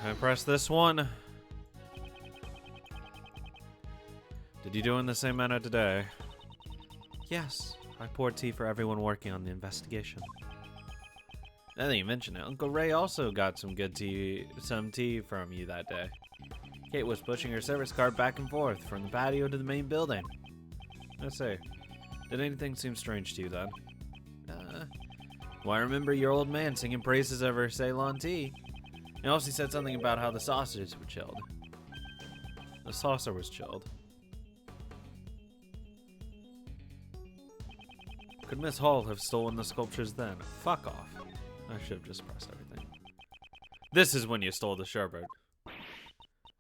Can I press this one? Did you do in the same manner today? Yes, I poured tea for everyone working on the investigation. Now that you mention it, Uncle Ray also got some tea from you that day. Kate was pushing her service cart back and forth from the patio to the main building. Let's see. Did anything seem strange to you then? Well, I remember your old man singing praises of her Ceylon tea. He also said something about how the sausages were chilled. The saucer was chilled. Could Miss Hall have stolen the sculptures then? Fuck off. I should have just pressed everything. This is when you stole the sherbet.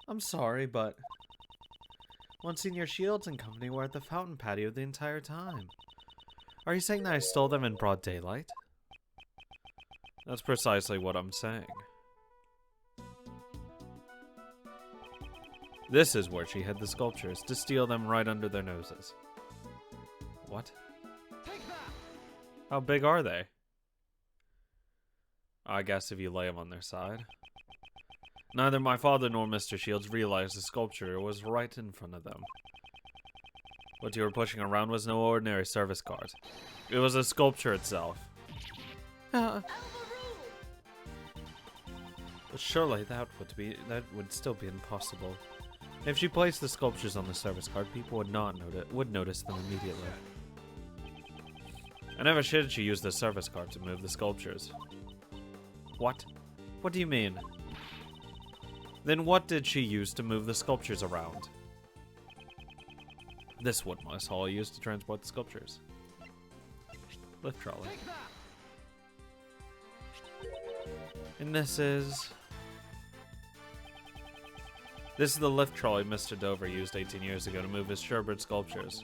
I'm sorry, but Monsignor Shields and company were at the fountain patio the entire time. Are you saying that I stole them in broad daylight? That's precisely what I'm saying. This is where she hid the sculptures, to steal them right under their noses. What? How big are they? I guess if you lay them on their side. Neither my father nor Mr. Shields realized the sculpture was right in front of them. What you were pushing around was no ordinary service cart. It was a sculpture itself. But surely that would still be impossible. If she placed the sculptures on the service cart, people would notice them immediately. I never should she use the service cart to move the sculptures. What? What do you mean? Then what did she use to move the sculptures around? This would Miss Hall used to transport the sculptures. Lift trolley. And this is the lift trolley Mr. Dover used 18 years ago to move his sherbet sculptures.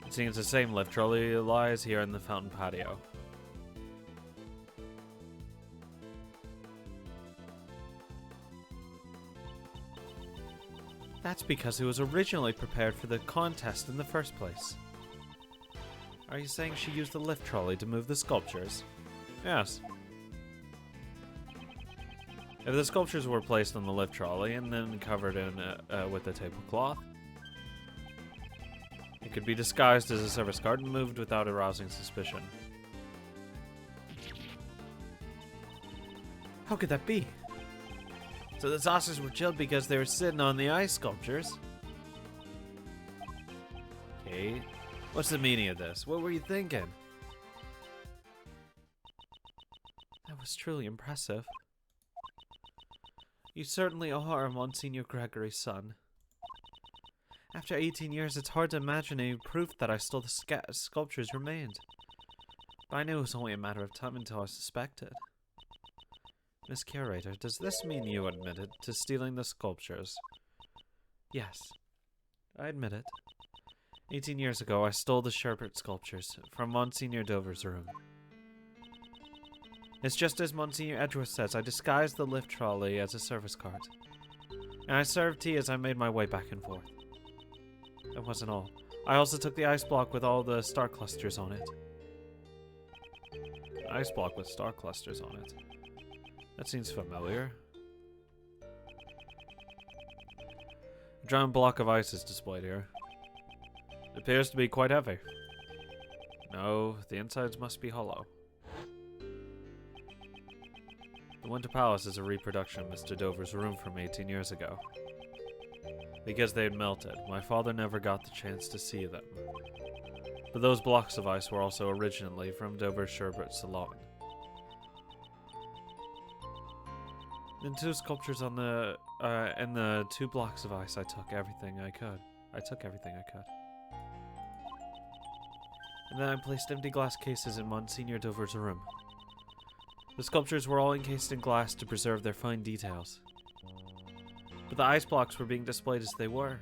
It seems the same lift trolley lies here in the fountain patio. That's because it was originally prepared for the contest in the first place. Are you saying she used the lift trolley to move the sculptures? Yes. If the sculptures were placed on the lift trolley and then covered in with a tablecloth, it could be disguised as a service cart and moved without arousing suspicion. How could that be? So the saucers were chilled because they were sitting on the ice sculptures? Kate, what's the meaning of this? What were you thinking? That was truly impressive. You certainly are Monsignor Gregory's son. After 18 years, it's hard to imagine any proof that I stole the sculptures remained. But I knew it was only a matter of time until I suspected. Miss Curator, does this mean you admitted to stealing the sculptures? Yes, I admit it. 18 years ago, I stole the sherbet sculptures from Monsignor Dover's room. It's just as Monsignor Edgeworth says, I disguised the lift trolley as a service cart. And I served tea as I made my way back and forth. That wasn't all. I also took the ice block with all the star clusters on it. An ice block with star clusters on it. That seems familiar. A giant block of ice is displayed here. It appears to be quite heavy. No, the insides must be hollow. The Winter Palace is a reproduction of Mr. Dover's room from 18 years ago. Because they had melted, my father never got the chance to see them. But those blocks of ice were also originally from Dover's sherbet salon. The two sculptures on the and the 2 blocks of ice, I took everything I could. And then I placed empty glass cases in Monsignor Dover's room. The sculptures were all encased in glass to preserve their fine details. But the ice blocks were being displayed as they were.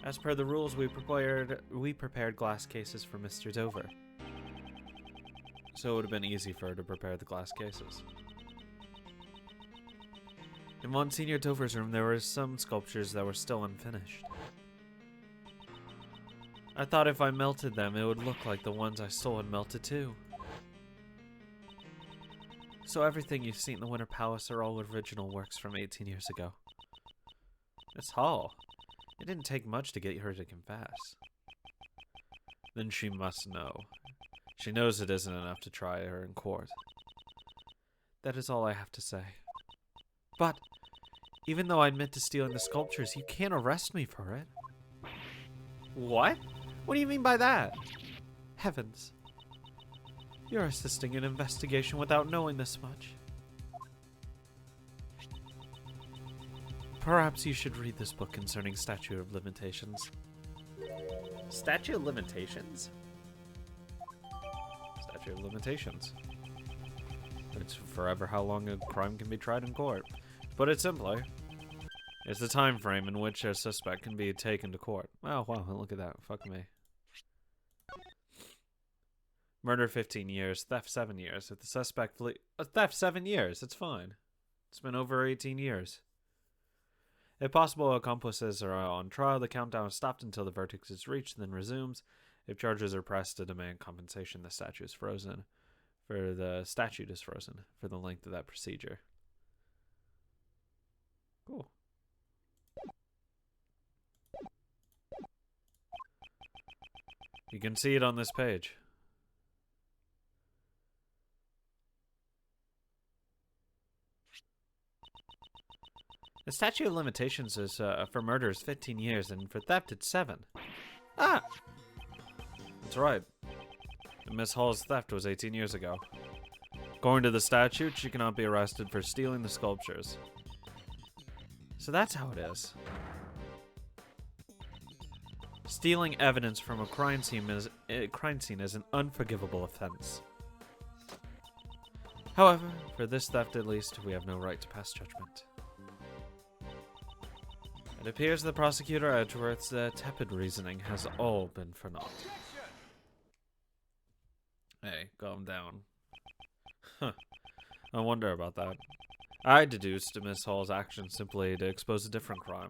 As per the rules, we prepared glass cases for Mr. Dover. So it would have been easy for her to prepare the glass cases. In Monsignor Dover's room, there were some sculptures that were still unfinished. I thought if I melted them, it would look like the ones I stole had melted too. So everything you've seen in the Winter Palace are all original works from 18 years ago. Miss Hall, it didn't take much to get her to confess. Then she must know. She knows it isn't enough to try her in court. That is all I have to say. But, even though I admit to stealing the sculptures, you can't arrest me for it. What? What do you mean by that? Heavens. You're assisting an investigation without knowing this much. Perhaps you should read this book concerning Statute of Limitations. Statute of Limitations? Statute of Limitations. It's forever how long a crime can be tried in court. To put it simply, it's the time frame in which a suspect can be taken to court. Oh, wow, look at that. Fuck me. Murder 15 years, theft 7 years. If the suspect theft 7 years, it's fine. It's been over 18 years. If possible accomplices are on trial, the countdown is stopped until the verdict is reached, then resumes. If charges are pressed to demand compensation, the statute is frozen. For the length of that procedure. Cool. You can see it on this page. The statute of limitations is for murder is 15 years, and for theft it's 7. Ah! That's right. Miss Hall's theft was 18 years ago. According to the statute, she cannot be arrested for stealing the sculptures. So that's how it is. Stealing evidence from a crime scene is an unforgivable offense. However, for this theft at least, we have no right to pass judgment. It appears the prosecutor Edgeworth's tepid reasoning has all been for naught. Hey, calm down. Huh. I wonder about that. I deduced Miss Hall's action simply to expose a different crime.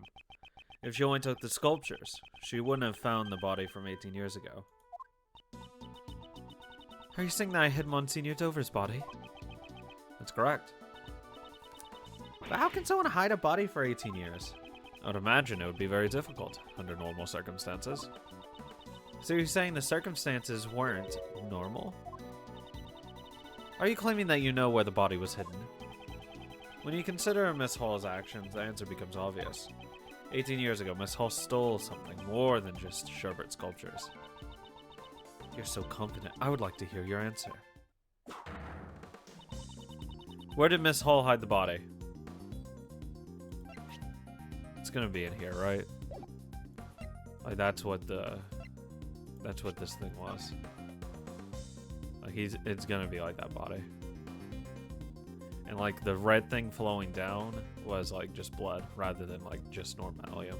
If she only took the sculptures, she wouldn't have found the body from 18 years ago. Are you saying that I hid Monsignor Dover's body? That's correct. But how can someone hide a body for 18 years? I would imagine it would be very difficult under normal circumstances. So you're saying the circumstances weren't normal? Are you claiming that you know where the body was hidden? When you consider Miss Hall's actions, the answer becomes obvious. 18 years ago, Miss Hall stole something more than just Sherbert sculptures. You're so confident. I would like to hear your answer. Where did Miss Hall hide the body? It's gonna be in here, right? Like that's what this thing was. Like it's gonna be like that body. And like the red thing flowing down was like just blood rather than like just normalium.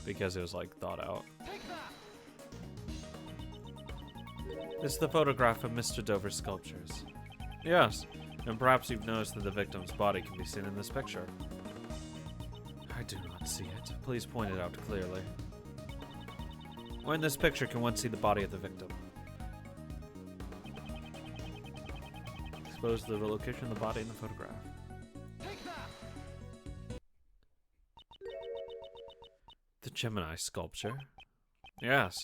Because it was like thought out. This is the photograph of Mr. Dover's sculptures. Yes, and perhaps you've noticed that the victim's body can be seen in this picture. I do not see it. Please point it out clearly. Where in this picture can one see the body of the victim? Expose the location of the body in the photograph. The Gemini Sculpture? Yes.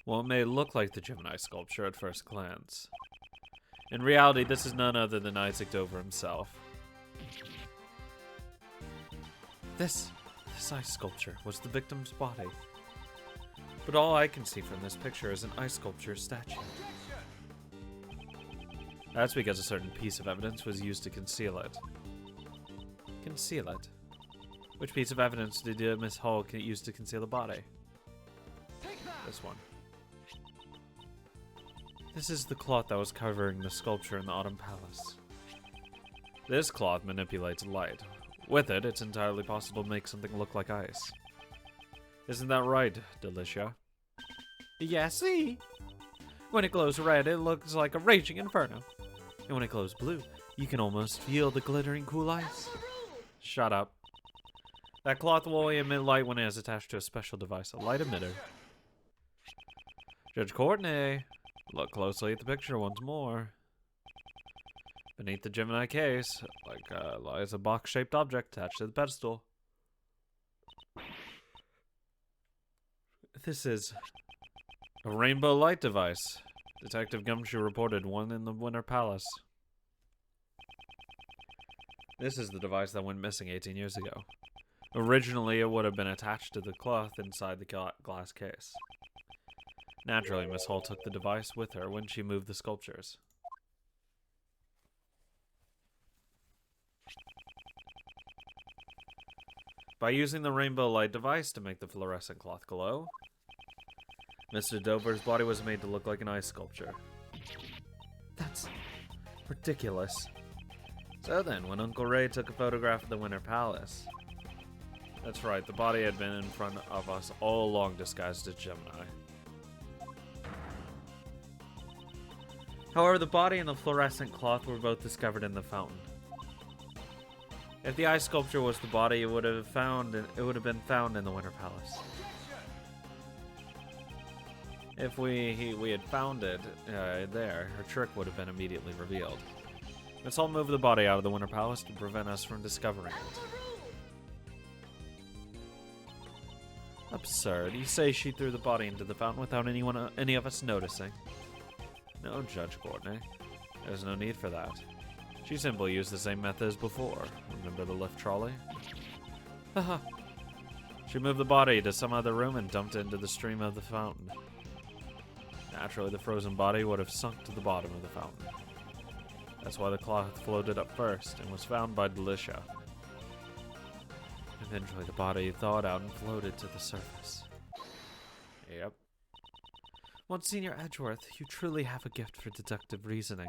Well, it may look like the Gemini Sculpture at first glance. In reality, this is none other than Isaac Dover himself. This ice sculpture was the victim's body. But all I can see from this picture is an ice sculpture statue. That's because a certain piece of evidence was used to conceal it. Conceal it? Which piece of evidence did Miss Hall use to conceal the body? This one. This is the cloth that was covering the sculpture in the Autumn Palace. This cloth manipulates light. With it, it's entirely possible to make something look like ice. Isn't that right, Delicia? Yeah, see? When it glows red, it looks like a raging inferno. And when it glows blue, you can almost feel the glittering cool ice. Shut up. That cloth will only emit light when it is attached to a special device, a light emitter. Judge Courtney, look closely at the picture once more. Beneath the Gemini case, lies a box-shaped object attached to the pedestal. This is a rainbow light device. Detective Gumshoe reported one in the Winter Palace. This is the device that went missing 18 years ago. Originally, it would have been attached to the cloth inside the glass case. Naturally, Miss Hall took the device with her when she moved the sculptures. By using the rainbow light device to make the fluorescent cloth glow, Mr. Dover's body was made to look like an ice sculpture. That's ridiculous. So then, when Uncle Ray took a photograph of the Winter Palace... That's right, the body had been in front of us all along disguised as Gemini. However, the body and the fluorescent cloth were both discovered in the fountain. If the ice sculpture was the body, it would have been found in the Winter Palace. If we had found it there, her trick would have been immediately revealed. Let's all move the body out of the Winter Palace to prevent us from discovering it. Absurd. You say she threw the body into the fountain without any of us noticing. No, Judge Courtney. There's no need for that. She simply used the same method as before. Remember the lift trolley? Haha. She moved the body to some other room and dumped it into the stream of the fountain. Naturally, the frozen body would have sunk to the bottom of the fountain. That's why the cloth floated up first and was found by Delicia. Eventually, the body thawed out and floated to the surface. Yep. Monsignor Edgeworth, you truly have a gift for deductive reasoning.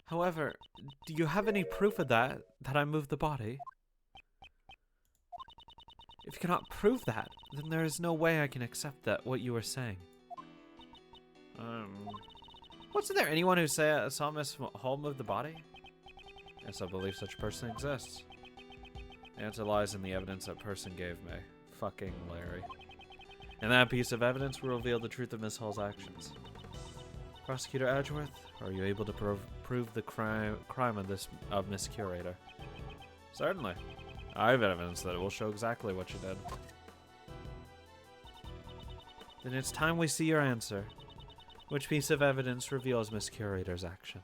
However, do you have any proof of that I moved the body? If you cannot prove that, then there is no way I can accept what you are saying. Wasn't there anyone who saw Miss Hall move the body? Yes, I believe such a person exists. The answer lies in the evidence that person gave me. Fucking Larry. And that piece of evidence will reveal the truth of Miss Hall's actions. Prosecutor Edgeworth, are you able to prove the crime of Miss Curator? Certainly. I have evidence that it will show exactly what she did. Then it's time we see your answer. Which piece of evidence reveals Miss Curator's action?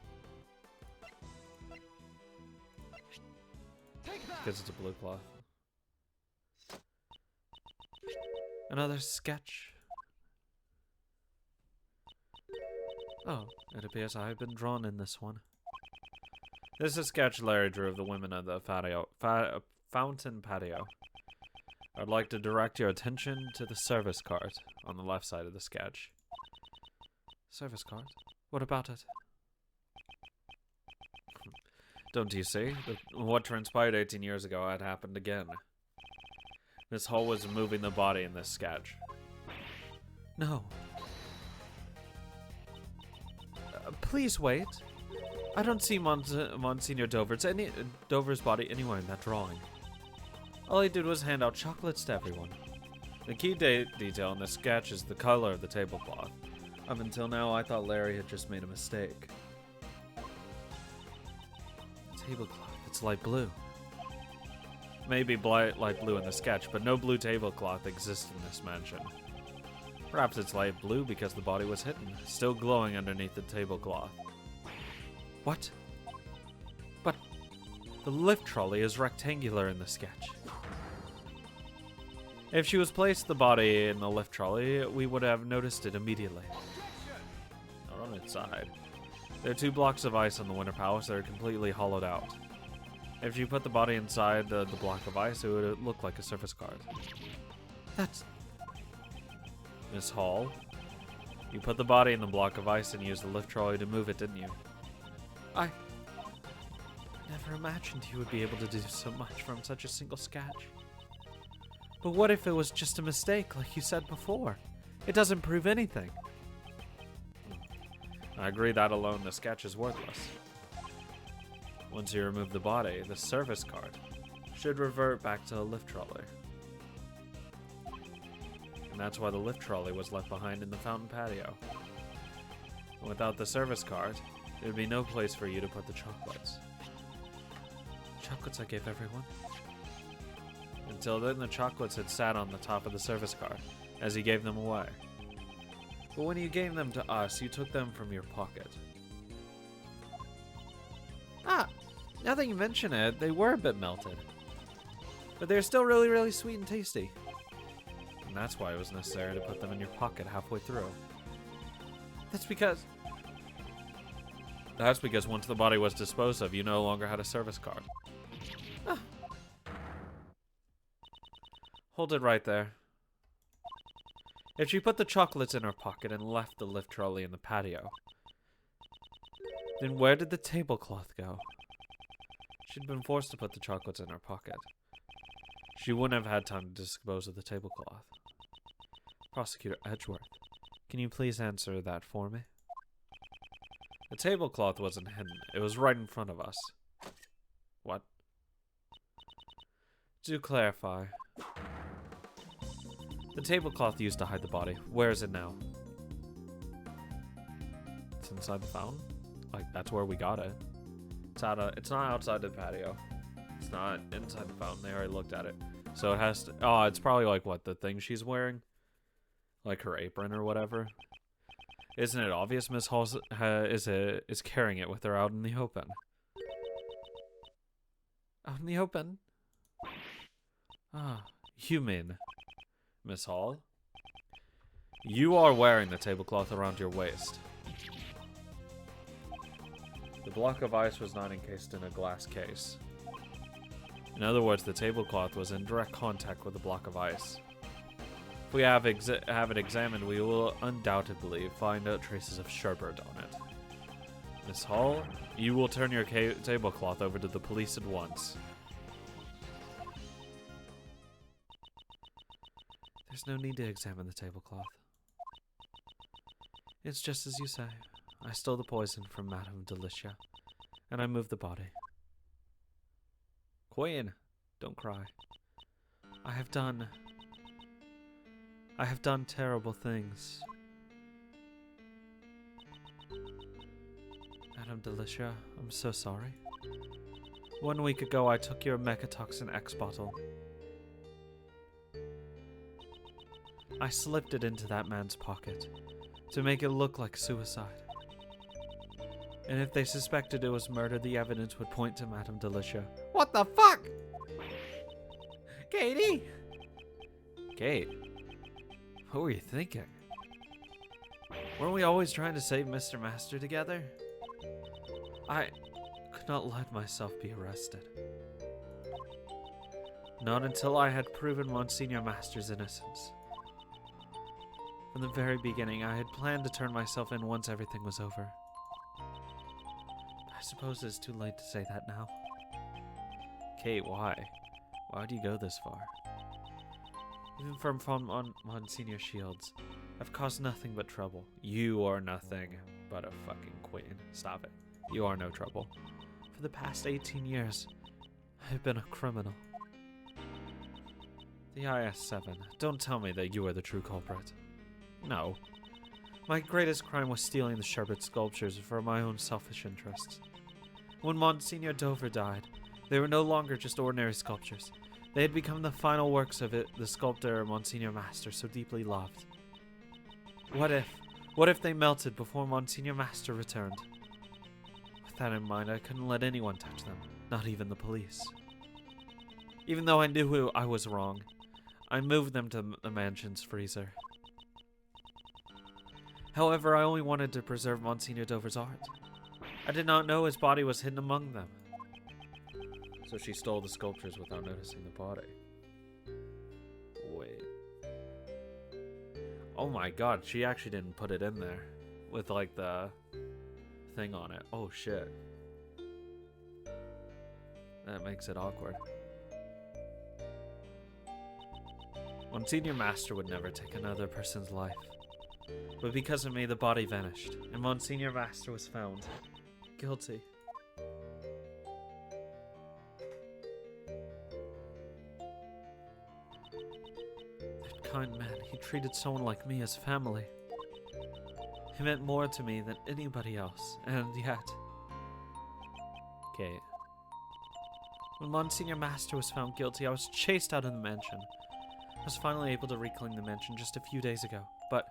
Because it's a blue cloth. Another sketch. Oh, it appears I have been drawn in this one. This is a sketch Larry drew of the women of the fountain patio. I'd like to direct your attention to the service card on the left side of the sketch. Service card? What about it? Don't you see? What transpired 18 years ago had happened again. Miss Hall was moving the body in this sketch. No. Please wait. I don't see Monsignor Dover's body anywhere in that drawing. All he did was hand out chocolates to everyone. The key detail in this sketch is the color of the tablecloth. Up until now, I thought Larry had just made a mistake. Tablecloth, it's light blue. Maybe light blue in the sketch, but no blue tablecloth exists in this mansion. Perhaps it's light blue because the body was hidden, still glowing underneath the tablecloth. What? But the lift trolley is rectangular in the sketch. If she was placed the body in the lift trolley, we would have noticed it immediately. Not on its side. There are 2 blocks of ice on the Winter Palace that are completely hollowed out. If you put the body inside the block of ice, it would look like a surface card. That's... Miss Hall, you put the body in the block of ice and used the lift trolley to move it, didn't you? I never imagined you would be able to do so much from such a single sketch. But what if it was just a mistake, like you said before? It doesn't prove anything. I agree that alone the sketch is worthless. Once you remove the body, the service card should revert back to the lift trolley. And that's why the lift trolley was left behind in the fountain patio. And without the service card, There'd be no place for you to put the chocolates. Chocolates I gave everyone. Until then, the chocolates had sat on the top of the service car, as he gave them away. But when you gave them to us, you took them from your pocket. Ah, now that you mention it, they were a bit melted. But they're still really, really sweet and tasty. And that's why it was necessary to put them in your pocket halfway through. That's because once the body was disposed of, you no longer had a service card. Ah. Hold it right there. If she put the chocolates in her pocket and left the lift trolley in the patio, then where did the tablecloth go? She'd been forced to put the chocolates in her pocket. She wouldn't have had time to dispose of the tablecloth. Prosecutor Edgeworth, can you please answer that for me? The tablecloth wasn't hidden. It was right in front of us. What? Do clarify. The tablecloth used to hide the body. Where is it now? It's inside the fountain? Like, that's where we got it. It's not outside the patio. It's not inside the fountain. They already looked at it. So it has to... Oh, it's probably like, what, the thing she's wearing? Like her apron or whatever? Isn't it obvious Miss Hall is carrying it with her out in the open? Out in the open? Ah, you mean... Miss Hall? You are wearing the tablecloth around your waist. The block of ice was not encased in a glass case. In other words, the tablecloth was in direct contact with the block of ice. If we have it examined, we will undoubtedly find out traces of sherbet on it. Miss Hall, you will turn your tablecloth over to the police at once. There's no need to examine the tablecloth. It's just as you say. I stole the poison from Madame Delicia, and I moved the body. Queen, don't cry. I have done terrible things. Madame Delicia, I'm so sorry. 1 week ago, I took your Mechatoxin X bottle. I slipped it into that man's pocket to make it look like suicide. And if they suspected it was murder, the evidence would point to Madame Delicia. What the fuck? Katie? Kate, what were you thinking? Weren't we always trying to save Mr. Master together? I could not let myself be arrested. Not until I had proven Monsignor Master's innocence. From the very beginning, I had planned to turn myself in once everything was over. I suppose it's too late to say that now. Kate, why? Why would you go this far? Even from Monsignor Shields, I've caused nothing but trouble. You are nothing but a fucking queen. Stop it. You are no trouble. For the past 18 years, I've been a criminal. The IS-7. Don't tell me that you are the true culprit. No. My greatest crime was stealing the sherbet sculptures for my own selfish interests. When Monsignor Dover died, they were no longer just ordinary sculptures. They had become the final works of the sculptor Monsignor Master so deeply loved. What if they melted before Monsignor Master returned? With that in mind, I couldn't let anyone touch them, not even the police. Even though I knew I was wrong, I moved them to the mansion's freezer. However, I only wanted to preserve Monsignor Dover's art. I did not know his body was hidden among them. So she stole the sculptures without noticing the body. Wait. Oh my god, she actually didn't put it in there. With like the thing on it. Oh shit. That makes it awkward. Monsignor Master would never take another person's life. But because of me, the body vanished, and Monsignor Master was found guilty. That kind man, he treated someone like me as family. He meant more to me than anybody else, and yet... Kate. When Monsignor Master was found guilty, I was chased out of the mansion. I was finally able to reclaim the mansion just a few days ago, but...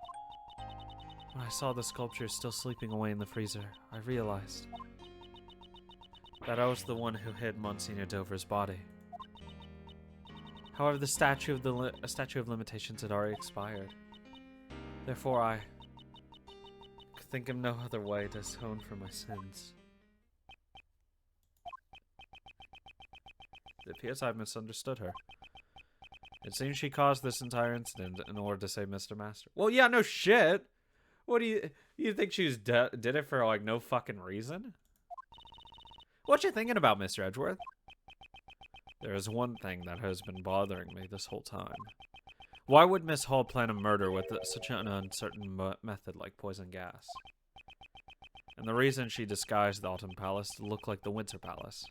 when I saw the sculpture still sleeping away in the freezer, I realized that I was the one who hid Monsignor Dover's body. However, the statute of limitations had already expired. Therefore, I could think of no other way to atone for my sins. It appears I've misunderstood her. It seems she caused this entire incident in order to save Mr. Master. Well, yeah, no shit. What do you think she did it for, like, no fucking reason? What you thinking about, Mr. Edgeworth? There is one thing that has been bothering me this whole time. Why would Miss Hall plan a murder with such an uncertain method like poison gas? And the reason she disguised the Autumn Palace to look like the Winter Palace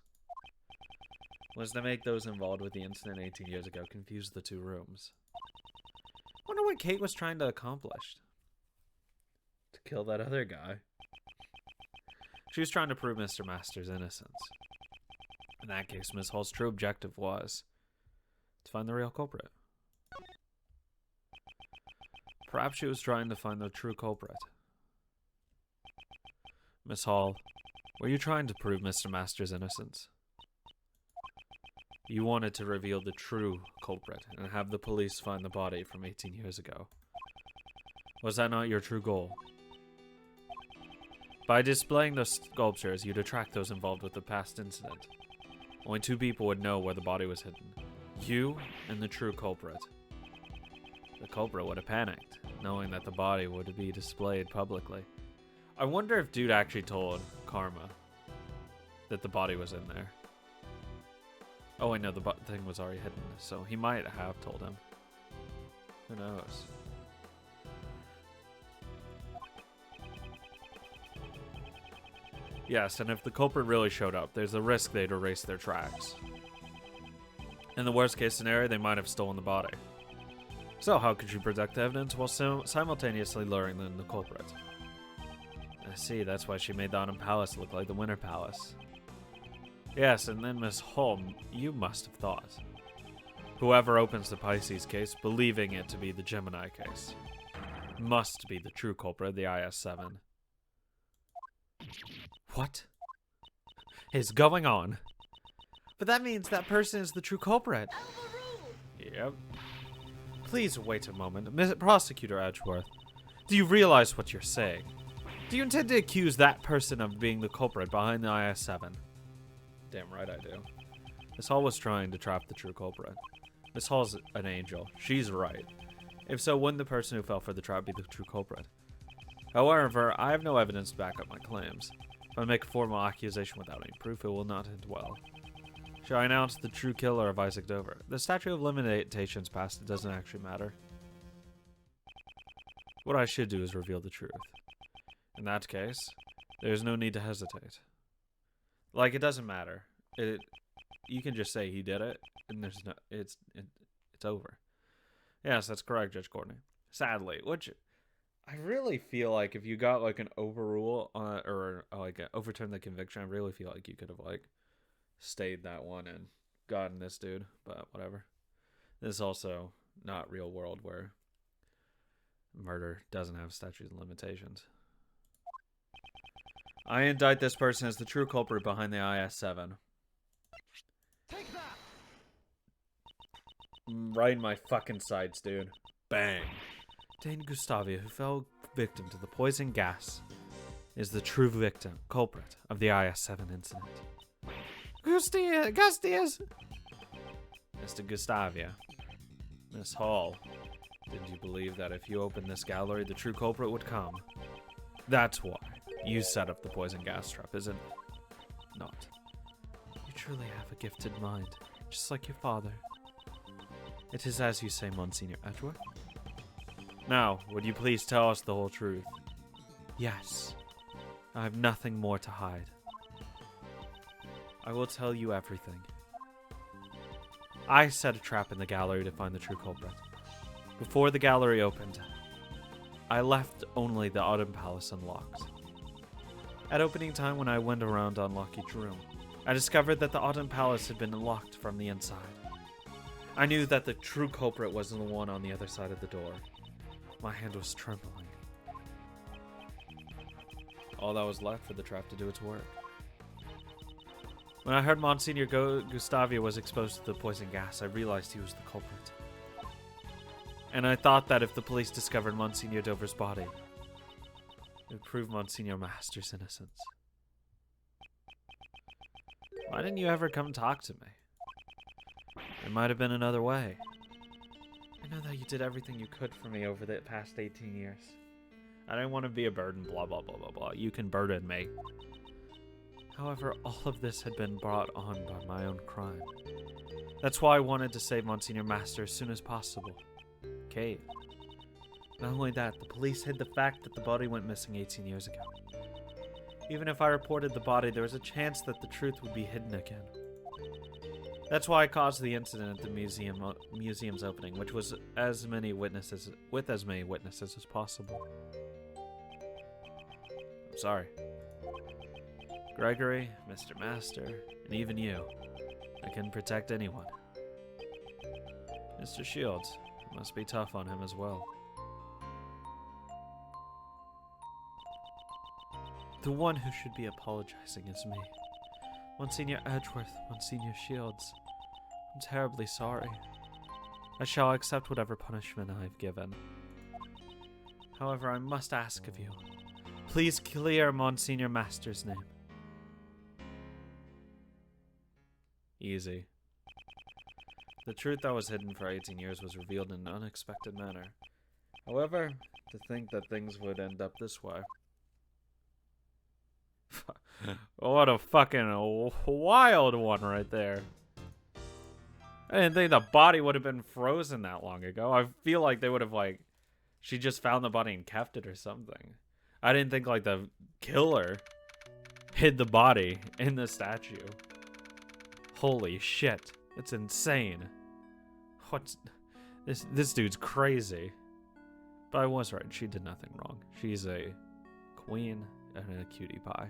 was to make those involved with the incident 18 years ago confuse the two rooms. Wonder what Kate was trying to accomplish. To kill that other guy. She was trying to prove Mr. Master's innocence. In that case, Miss Hall's true objective was to find the real culprit. Perhaps she was trying to find the true culprit. Miss Hall, were you trying to prove Mr. Master's innocence? You wanted to reveal the true culprit and have the police find the body from 18 years ago. Was that not your true goal? By displaying the sculptures, you'd attract those involved with the past incident. Only two people would know where the body was hidden. You and the true culprit. The culprit would have panicked, knowing that the body would be displayed publicly. I wonder if dude actually told Karma that the body was in there. Oh, I know the thing was already hidden, so he might have told him. Who knows? Yes, and if the culprit really showed up, there's a risk they'd erase their tracks. In the worst case scenario, they might have stolen the body. So how could you protect the evidence while simultaneously luring in the culprit? I see, that's why she made the Autumn Palace look like the Winter Palace. Yes, and then Miss Hall, you must have thought. Whoever opens the Pisces case, believing it to be the Gemini case, must be the true culprit of the IS-7. What is going on? But that means that person is the true culprit. Yep. Please wait a moment. Prosecutor Edgeworth, do you realize what you're saying? Do you intend to accuse that person of being the culprit behind the IS-7? Damn right I do. Miss Hall was trying to trap the true culprit. Miss Hall's an angel. She's right. If so, wouldn't the person who fell for the trap be the true culprit? However, I have no evidence to back up my claims. If I make a formal accusation without any proof, it will not end well. Shall I announce the true killer of Isaac Dover? The Statute of Limitations passed, it doesn't actually matter. What I should do is reveal the truth. In that case, there's no need to hesitate. Like, it doesn't matter. You can just say he did it, and there's no, it's over. Yes, that's correct, Judge Courtney. Sadly, which I really feel like if you got like an overrule or like overturn the conviction, I really feel like you could have like stayed that one and gotten this dude, but whatever. This is also not real world where murder doesn't have statute of limitations. I indict this person as the true culprit behind the IS-7. Take that! Right in my fucking sides, dude. Bang. Dane Gustavia, who fell victim to the poison gas, is the true culprit of the IS-7 incident. Gustius! Mr. Gustavia. Miss Hall, did you believe that if you opened this gallery, the true culprit would come? That's why you set up the poison gas trap, isn't it? Not. You truly have a gifted mind, just like your father. It is as you say, Monsignor Edgeworth. Now, would you please tell us the whole truth? Yes. I have nothing more to hide. I will tell you everything. I set a trap in the gallery to find the true culprit. Before the gallery opened, I left only the Autumn Palace unlocked. At opening time, when I went around to unlock each room, I discovered that the Autumn Palace had been locked from the inside. I knew that the true culprit wasn't the one on the other side of the door. My hand was trembling. All that was left for the trap to do its work. When I heard Monsignor Gustavia was exposed to the poison gas, I realized he was the culprit. And I thought that if the police discovered Monsignor Dover's body, it would prove Monsignor Master's innocence. Why didn't you ever come talk to me? There might have been another way. I know that you did everything you could for me over the past 18 years. I didn't want to be a burden, blah, blah, blah, blah, blah. You can burden me. However, all of this had been brought on by my own crime. That's why I wanted to save Monsignor Master as soon as possible. Okay. Not only that, the police hid the fact that the body went missing 18 years ago. Even if I reported the body, there was a chance that the truth would be hidden again. That's why I caused the incident at the museum's opening, which was with as many witnesses as possible. I'm sorry. Gregory, Mr. Master, and even you. I couldn't protect anyone. Mr. Shields, it must be tough on him as well. The one who should be apologizing is me. Monsignor Edgeworth, Monsignor Shields. I'm terribly sorry. I shall accept whatever punishment I have given. However, I must ask of you, please clear Monsignor Master's name. Easy. The truth that was hidden for 18 years was revealed in an unexpected manner. However, to think that things would end up this way. What a fucking wild one right there. I didn't think the body would have been frozen that long ago. I feel like they would have, like, she just found the body and kept it or something. I didn't think, like, the killer hid the body in the statue. Holy shit. It's insane. What's... This dude's crazy. But I was right. She did nothing wrong. She's a queen and a cutie pie.